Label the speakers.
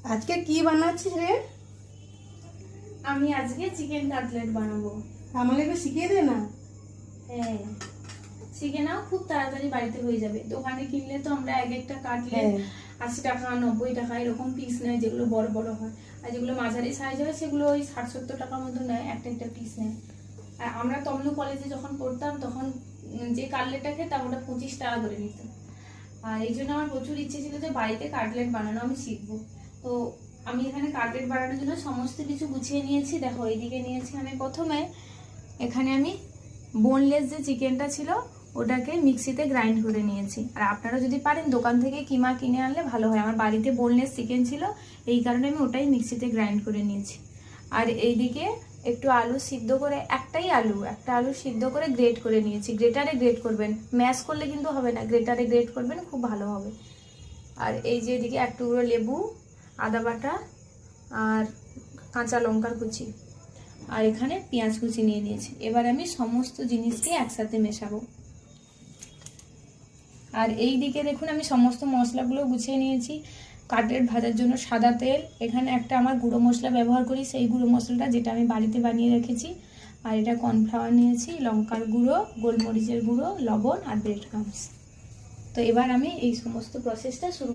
Speaker 1: আজকে কি বানাচ্ছিস রে?
Speaker 2: আমি আজকে চিকেন কাটলেট বানাবো।
Speaker 1: আমাকে একটু শিখিয়ে দে না।
Speaker 2: হ্যাঁ, শিখে নাও, খুব তাড়াতাড়ি বাড়িতে হয়ে যাবে। দোকানে কিনলে তো আমরা এক একটা কাটলেট 80 টাকা 90 টাকা এরকম পিস নেয়, যেগুলো বড় বড় হয়। আর যেগুলো মাঝারি সাইজ হয় সেগুলো ওই 60-70 টাকার মতো নেয়, একটা একটা পিস নেয়। আর আমরা তমলু কলেজে যখন পড়তাম তখন যে কাটলেটটা খেতাম ওটা 25 টাকা করে নিত। আর এই জন্য আমার প্রচুর ইচ্ছে ছিল যে বাড়িতে কাটলেট বানানো আমি শিখবো। তো আমি এখানে কাটলেট বানানোর জন্য সমস্ত কিছু গুছিয়ে নিয়েছি। দেখো, এইদিকে নিয়েছি আমি প্রথমে, এখানে আমি বোনলেস যে চিকেনটা ছিল ওটাকে মিক্সিতে গ্রাইন্ড করে নিয়েছি। আর আপনারা যদি পারেন দোকান থেকে কিমা কিনে আনলে ভালো হয়। আমার বাড়িতে বোনলেস চিকেন ছিল, এই কারণে আমি ওটাই মিক্সিতে গ্রাইন্ড করে নিয়েছি। আর এইদিকে একটু আলু সিদ্ধ করে, একটা আলু সিদ্ধ করে গ্রেট করে নিয়েছি। গ্রেটারে গ্রেট করবেন, ম্যাশ করলে কিন্তু হবে না, গ্রেটারে গ্রেট করবেন, খুব ভালো হবে। আর এই যে এদিকে এক টুকরো লেবু, আদা বাটা আর কাঁচা লঙ্কার কুচি, আর এখানে পেঁয়াজ কুচি নিয়ে নিয়েছি। এবার আমি সমস্ত জিনিসকে একসাথে মেশাবো। আর এই দিকে দেখুন আমি সমস্ত মশলাগুলো গুছিয়ে নিয়েছি। কাটলেট ভাজার জন্য সাদা তেল, এখানে একটা আমার গুঁড়ো মশলা ব্যবহার করি, সেই গুঁড়ো মশলাটা যেটা আমি বাড়িতে বানিয়ে রেখেছি। আর এটা কর্নফ্লাওয়ার নিয়েছি, লঙ্কার গুঁড়ো, গোলমরিচের গুঁড়ো, লবণ আর ব্রেড ক্রাম্বস। তো এবার আমি এই সমস্ত প্রসেসটা শুরু